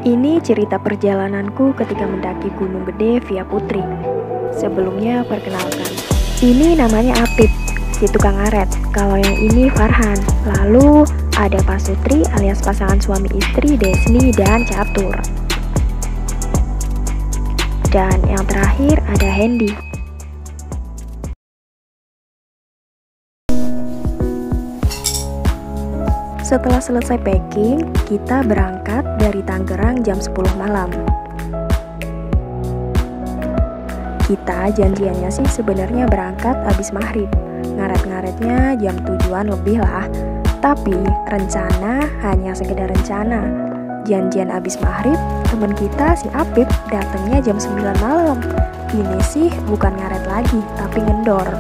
Ini cerita perjalananku ketika mendaki Gunung Gede via Putri. Sebelumnya perkenalkan, ini namanya Apip, si tukang ngaret. Kalau yang ini Farhan. Lalu ada Pak Sutri alias pasangan suami istri Desni dan Catur. Dan yang terakhir ada Hendy. Setelah selesai packing, kita berangkat dari Tangerang jam 10 malam. Kita janjiannya sih sebenarnya berangkat habis maghrib. Ngaret-ngaretnya jam 7-an lebih lah. Tapi rencana hanya sekedar rencana. Janjian habis maghrib, temen kita si Apip datangnya jam 9 malam. Ini sih bukan ngaret lagi, tapi ngendor.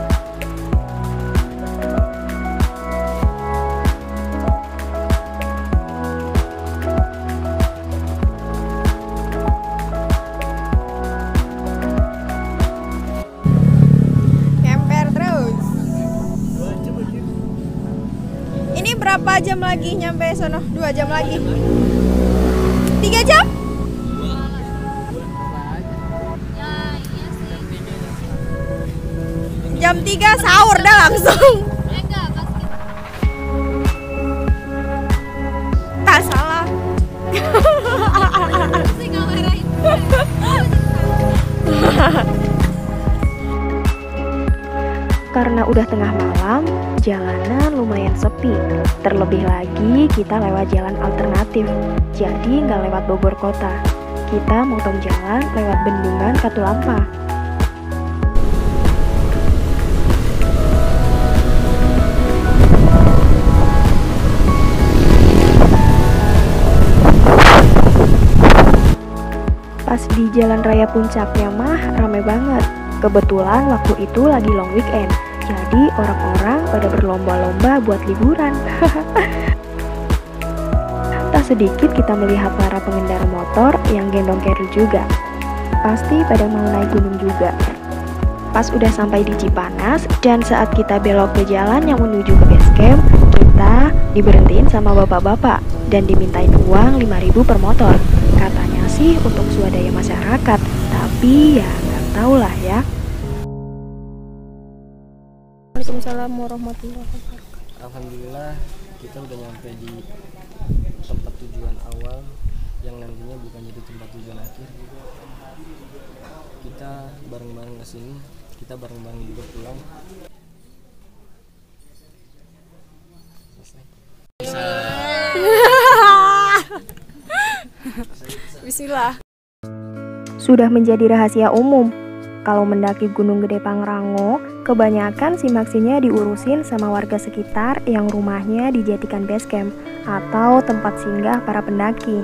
Berapa jam lagi nyampe sono? 2 jam lagi. 3 jam? Jam 3 sahur dah langsung. Tak salah. Karena udah tengah malam, jalanan lumayan sepi. Terlebih lagi kita lewat jalan alternatif, jadi nggak lewat Bogor kota. Kita motong jalan lewat bendungan Katulampa. Pas di jalan raya puncaknya mah rame banget. Kebetulan waktu itu lagi long weekend, jadi orang-orang pada berlomba-lomba buat liburan. Tak sedikit kita melihat para pengendara motor yang gendong carry juga. Pasti pada mau naik gunung juga. Pas udah sampai di Cipanas dan saat kita belok ke jalan yang menuju ke base camp, kita diberhentiin sama bapak-bapak dan dimintain uang 5.000 per motor. Katanya sih untuk swadaya masyarakat, tapi ya tau lah ya. Waalaikumsalam warahmatullahi wabarakatuh. Alhamdulillah kita udah nyampe di tempat tujuan awal yang nantinya bukan jadi tempat tujuan akhir. Kita bareng-bareng kesini, kita bareng-bareng juga pulang. Bismillah. Sudah menjadi rahasia umum, kalau mendaki Gunung Gede Pangrango, kebanyakan simaksinya diurusin sama warga sekitar yang rumahnya dijadikan base camp atau tempat singgah para pendaki.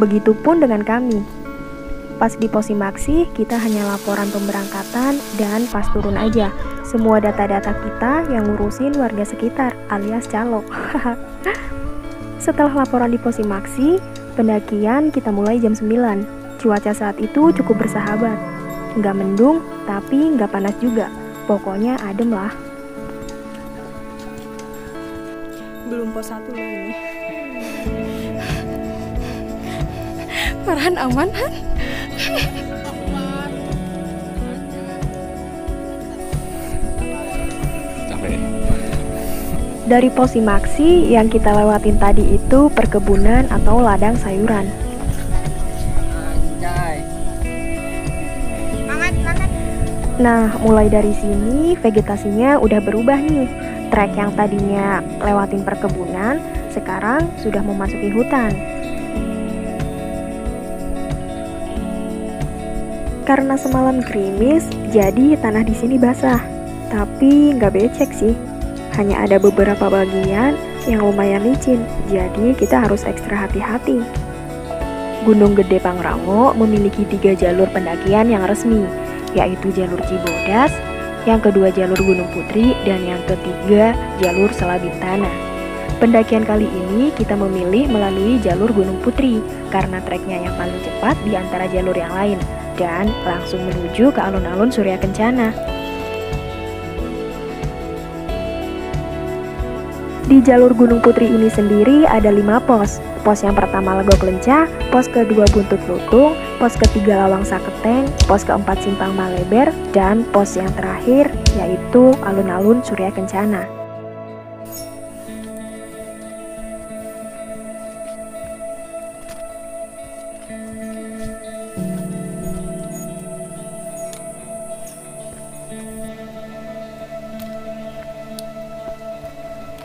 Begitupun dengan kami. Pas di pos simaksi, kita hanya laporan pemberangkatan dan pas turun aja. Semua data-data kita yang ngurusin warga sekitar alias calo. Setelah laporan di pos simaksi, pendakian kita mulai jam 9. Cuaca saat itu cukup bersahabat. Nggak mendung, tapi nggak panas juga. Pokoknya adem lah. Belum pos 1 loh ini. Farhan aman kan? Dari pos simaksi yang kita lewatin tadi itu perkebunan atau ladang sayuran. Nah, mulai dari sini vegetasinya udah berubah nih. Trek yang tadinya lewatin perkebunan, sekarang sudah memasuki hutan. Karena semalam gerimis, jadi tanah di sini basah. Tapi nggak becek sih. Hanya ada beberapa bagian yang lumayan licin, jadi kita harus ekstra hati-hati. Gunung Gede Pangrango memiliki 3 jalur pendakian yang resmi, yaitu jalur Cibodas, yang kedua jalur Gunung Putri, dan yang ketiga jalur Selabintana. Pendakian kali ini kita memilih melalui jalur Gunung Putri karena treknya yang paling cepat di antara jalur yang lain dan langsung menuju ke alun-alun Surya Kencana. Di jalur Gunung Putri ini sendiri ada 5 pos. Pos yang pertama Legok Lencah, pos kedua Buntut Lutung, pos ketiga Lawang Saketeng, pos keempat Simpang Maleber, dan pos yang terakhir yaitu Alun-Alun Surya Kencana.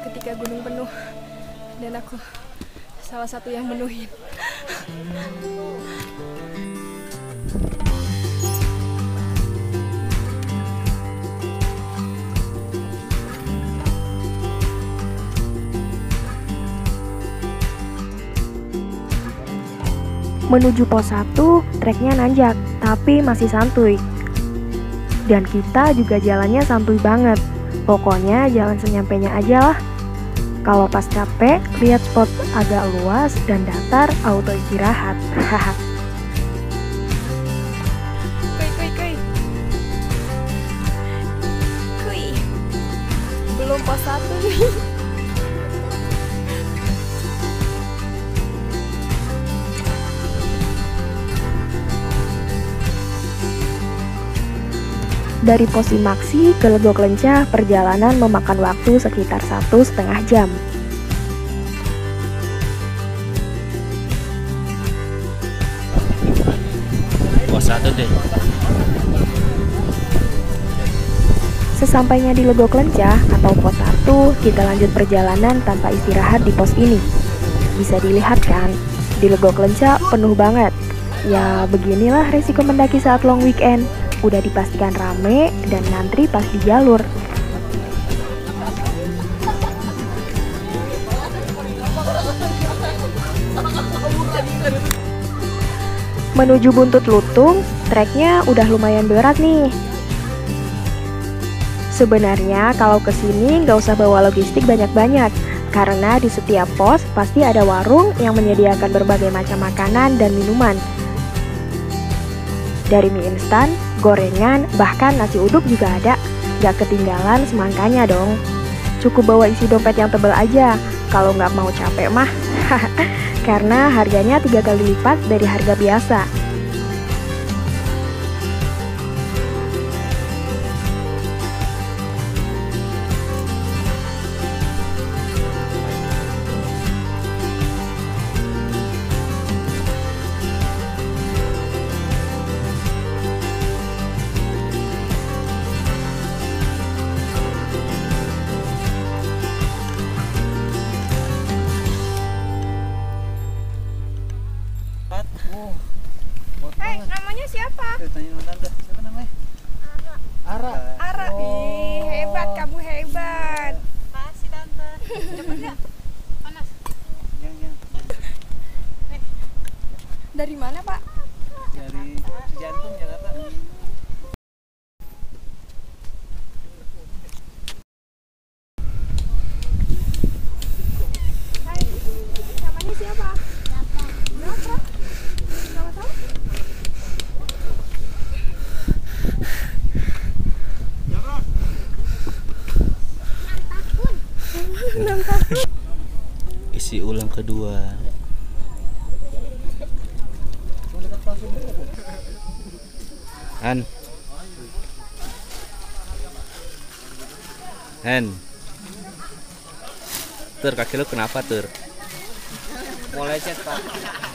Ketika gunung penuh dan aku salah satu yang menuhin. Menuju pos 1, treknya nanjak, tapi masih santuy. Dan kita juga jalannya santuy banget. Pokoknya jalan senyampainya aja lah. Kalau pas capek, lihat spot agak luas dan datar, auto istirahat. Haha. Kuy. Kuy. Belum pos 1 nih. Dari pos Limaksi ke Legok Lencah, perjalanan memakan waktu sekitar 1,5 jam. Pos 1 deh. Sesampainya di Legok Lencah atau pos 1, kita lanjut perjalanan tanpa istirahat di pos ini. Bisa dilihat kan, di Legok Lencah penuh banget. Ya beginilah resiko mendaki saat long weekend. Udah dipastikan rame dan ngantri pas di jalur. Menuju Buntut Lutung, treknya udah lumayan berat nih. Sebenarnya kalau kesini nggak usah bawa logistik banyak-banyak, karena di setiap pos pasti ada warung yang menyediakan berbagai macam makanan dan minuman. Dari mie instan, gorengan, bahkan nasi uduk juga ada. Gak ketinggalan semangkanya dong. Cukup bawa isi dompet yang tebal aja, kalau nggak mau capek mah. Karena harganya 3 kali lipat dari harga biasa. Hei, namanya siapa? Tanya sama tante, siapa namanya? Ara. Ara. Ih, hebat, kamu hebat. Makasih tante. Cepet nggak? Panas. Yang Dari mana, Pak? dari Jantung Jakarta. Hai, namanya siapa? Berapa? Nggak tahu? Isi ulang kedua. Hen. Tur, kaki lu kenapa, Tur? Mau lecet Pak,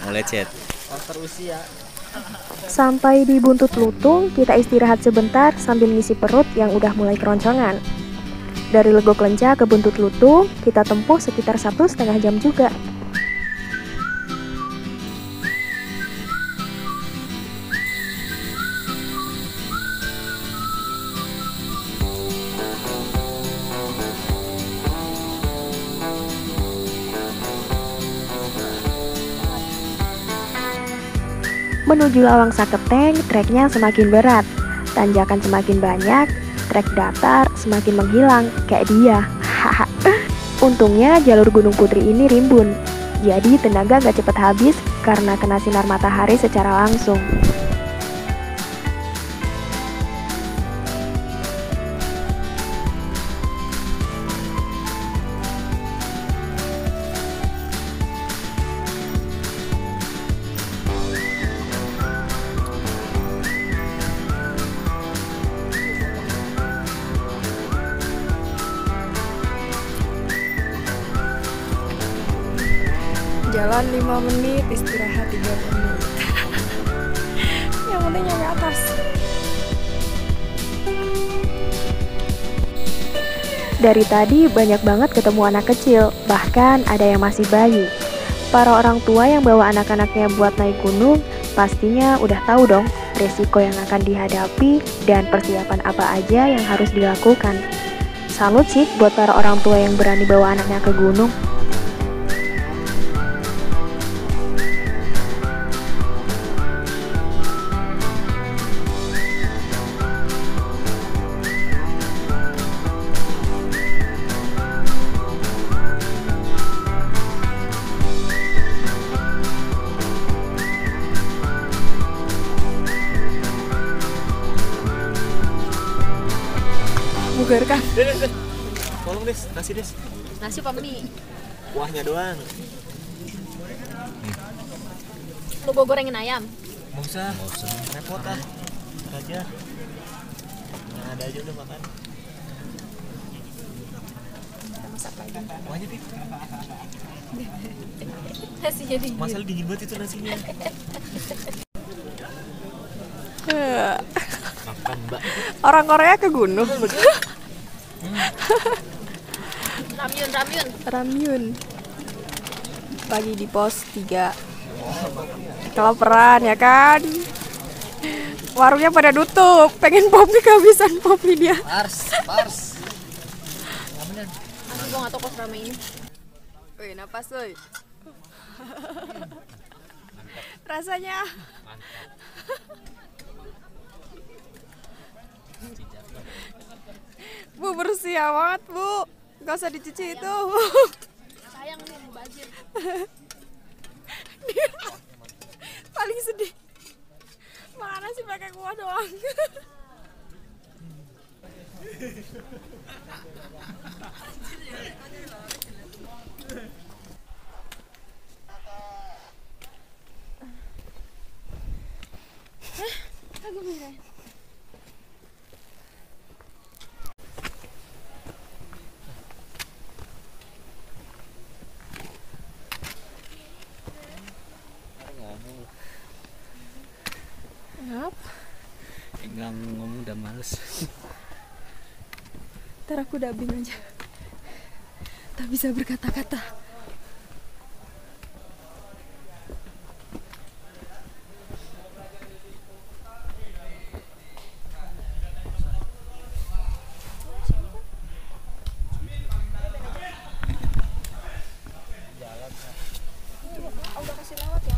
Mau lecet. faktor usia. Sampai di Buntut Lutung, kita istirahat sebentar sambil ngisi perut yang udah mulai keroncongan. Dari Legok Lencah ke Buntut Lutung, kita tempuh sekitar 1,5 jam juga. Menuju Lawang Saketeng, treknya semakin berat. Tanjakan semakin banyak, trek datar semakin menghilang, kayak dia. Untungnya jalur Gunung Putri ini rimbun, jadi tenaga gak cepet habis karena kena sinar matahari secara langsung. Jalan 5 menit, istirahat 3 menit. Yang penting nyampe atas. Dari tadi banyak banget ketemu anak kecil, bahkan ada yang masih bayi. Para orang tua yang bawa anak-anaknya buat naik gunung, pastinya udah tahu dong resiko yang akan dihadapi dan persiapan apa aja yang harus dilakukan. Salut sih buat para orang tua yang berani bawa anaknya ke gunung. Bugar kah? Des. Tolong Des, nasi Des. Nasi apa mie? Kuahnya doang. Lu gue gorengin ayam. Nggak usah. Repot ah. Ntar aja. Nah, ada aja udah makan. Kita masak lagi. Kuahnya Pip. Nasinya dingin. Masalah dingin banget itu nasinya. Makan Mbak. Orang Korea ke gunung. Ramyun. Pagi di pos 3. Kelaparan ya kan? Warungnya pada tutup. Pengen Poppy kehabisan Poppy dia. Pars. Aku gue gak tau kok selama ini. Wih, napas woi. Rasanya Bu, bersih amat Bu. Gak usah dicuci itu. Sayang nih mubazir. Dia paling sedih. Makan nasi pakai kuah doang. Aku merah. Kenapa? Enggak ngomong udah males. Ntar aku dubbing aja. Tak bisa berkata-kata. Udah kasih lewat ya?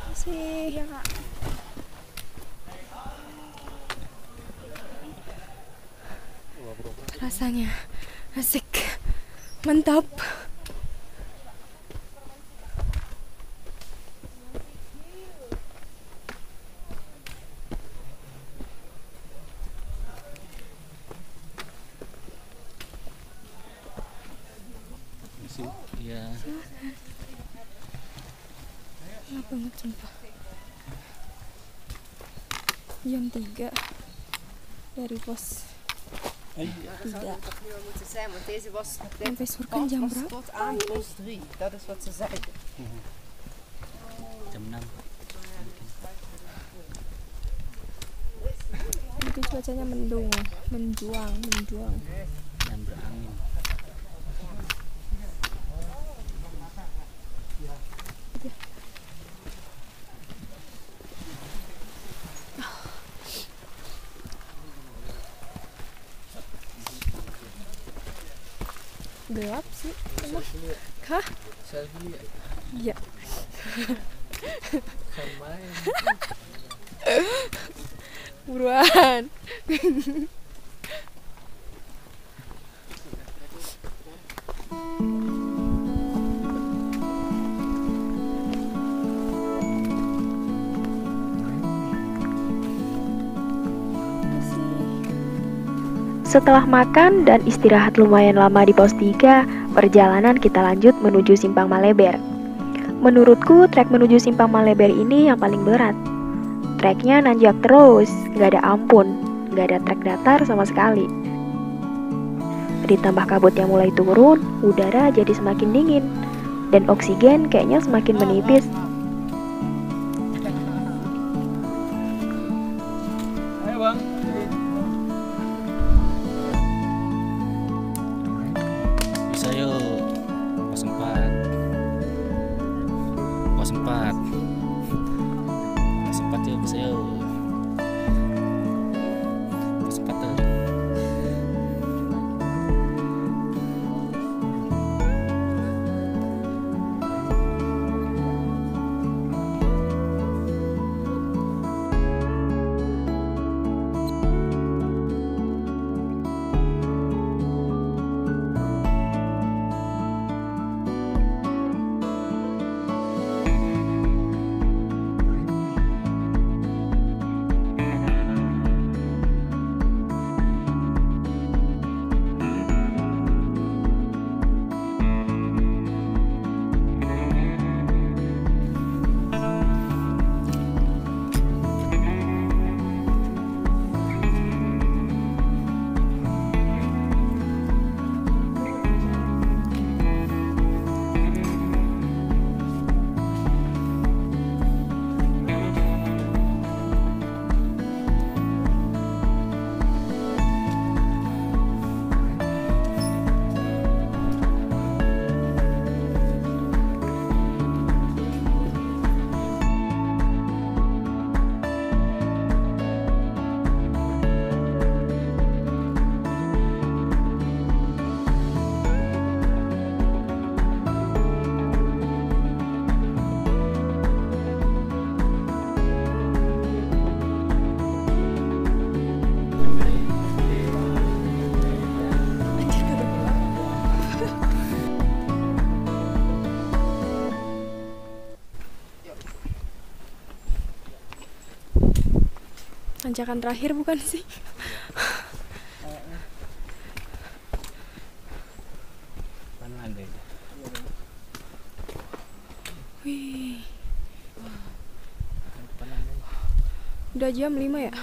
Masih. Iya kak. Rasanya asik, mantap. Iya. Enak banget sumpah. Jam 3 dari pos 3 zijn, want deze was sampai surken jam berapa? tot aan post 3. Dat is wat ze zeiden. Jam 6. Itu cuacanya mendung, menjuang. Dan berangin. Gelap sih, emang. Kah? Iya. Buruan. Setelah makan dan istirahat lumayan lama di pos 3, perjalanan kita lanjut menuju Simpang Maleber. Menurutku, trek menuju Simpang Maleber ini yang paling berat. Treknya nanjak terus, gak ada ampun, gak ada trek datar sama sekali. Ditambah kabut yang mulai turun, udara jadi semakin dingin. dan oksigen kayaknya semakin menipis. Bisa yuk. Pos 4. Pos 4. Pos 4 yuk, bisa yuk. Pos 4 tuh. Tanjakan terakhir bukan sih? Mana ada? Wih. Udah jam 5 ya?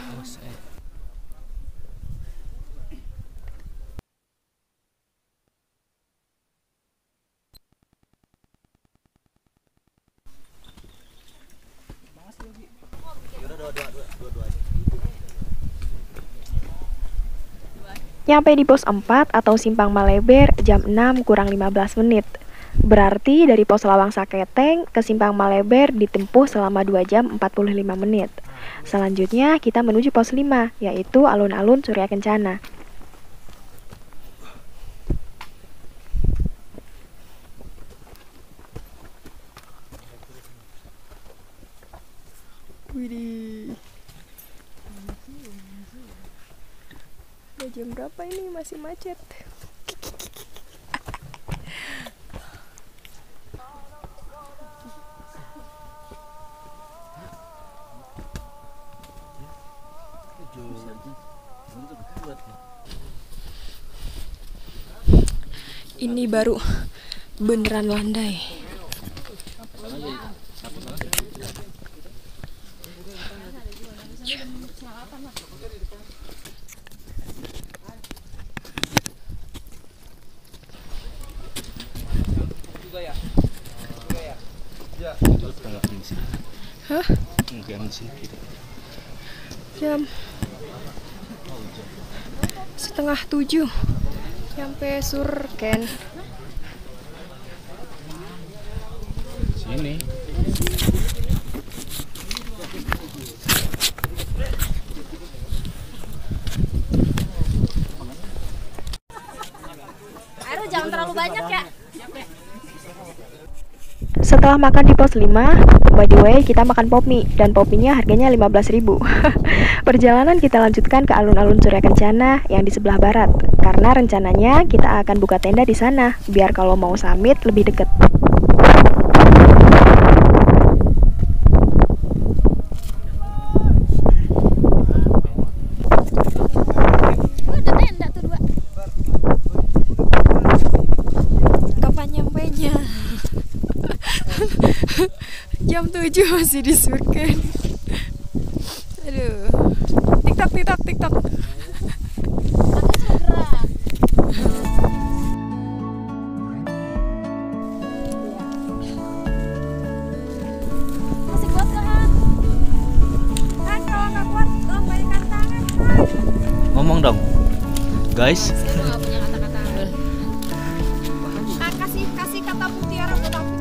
Nyampe di pos 4 atau Simpang Maleber jam 6 kurang 15 menit. Berarti dari pos Lawang Saketeng ke Simpang Maleber ditempuh selama 2 jam 45 menit. Selanjutnya kita menuju pos 5, yaitu alun-alun Surya Kencana. Widih. Udah jam berapa ini? Masih macet. Ini baru beneran landai. Hah? Jam 6:30 sampai Surken. Sini. Aduh, jangan terlalu banyak ya. Setelah makan di pos 5, by the way kita makan pop mie dan pop mie-nya harganya 15.000. Perjalanan kita lanjutkan ke alun-alun Surya Kencana yang di sebelah barat. Karena rencananya kita akan buka tenda di sana biar kalau mau summit lebih deket. Ada tenda tuh 2. Kapan nyampainya? Jam 7 masih di Surken. Aduh. TikTok, TikTok, TikTok. Aku suruh gerak. Guys, Saya nggak punya kata-kata. Nah, kasih kata mutiara buat aku.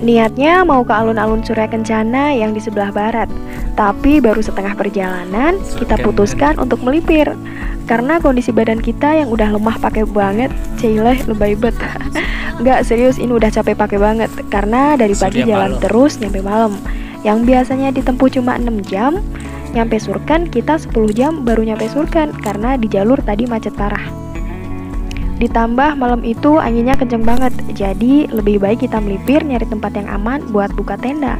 Niatnya mau ke alun-alun Surya Kencana yang di sebelah barat, tapi baru setengah perjalanan kita putuskan untuk melipir karena kondisi badan kita yang udah lemah pakai banget. Ceileh lebay bet. Nggak, serius, ini udah capek pakai banget karena dari pagi Surya jalan malam. terus nyampe malam. Yang biasanya ditempuh cuma 6 jam, nyampe Surkan kita 10 jam baru nyampe Surkan karena di jalur tadi macet parah. Ditambah malam itu anginnya kenceng banget, jadi lebih baik kita melipir nyari tempat yang aman buat buka tenda.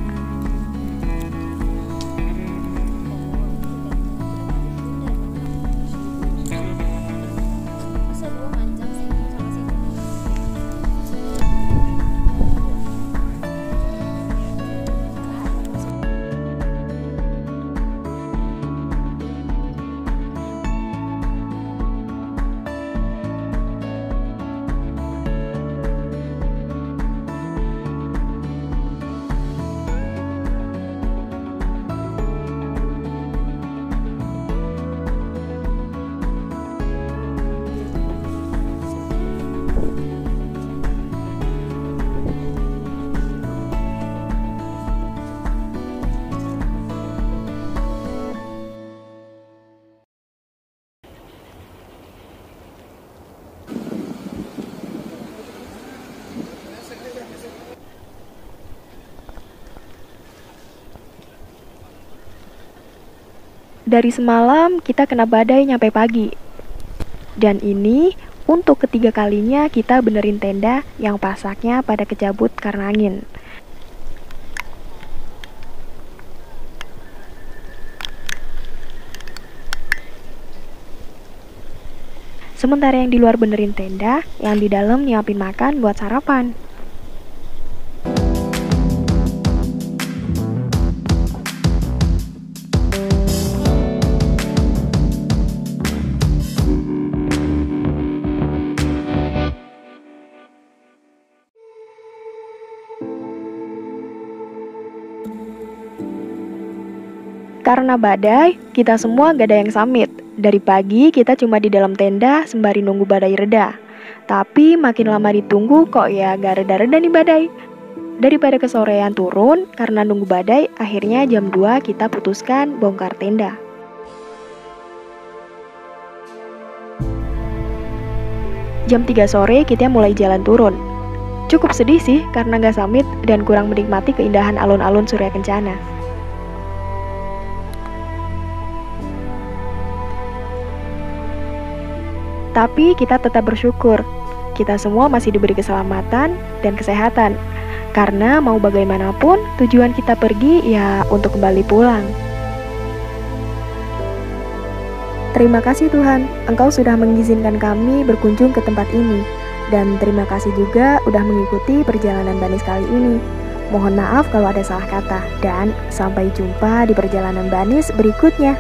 Masa 2 jam sih sama sini. Dari semalam kita kena badai nyampe pagi. Dan ini untuk ketiga kalinya kita benerin tenda yang pasaknya pada kecabut karena angin. Sementara yang di luar benerin tenda, yang di dalam nyiapin makan buat sarapan. Karena badai, kita semua gak ada yang samit. Dari pagi kita cuma di dalam tenda sembari nunggu badai reda. Tapi makin lama ditunggu kok ya gak reda-reda nih badai. Daripada kesorean turun karena nunggu badai, akhirnya jam 2 kita putuskan bongkar tenda. Jam 3 sore kita mulai jalan turun. Cukup sedih sih karena gak samit dan kurang menikmati keindahan alun-alun Surya Kencana. Tapi kita tetap bersyukur, kita semua masih diberi keselamatan dan kesehatan. Karena mau bagaimanapun, tujuan kita pergi ya untuk kembali pulang. Terima kasih Tuhan, Engkau sudah mengizinkan kami berkunjung ke tempat ini. Dan terima kasih juga udah mengikuti perjalanan Banis kali ini. Mohon maaf kalau ada salah kata. Dan sampai jumpa di perjalanan Banis berikutnya.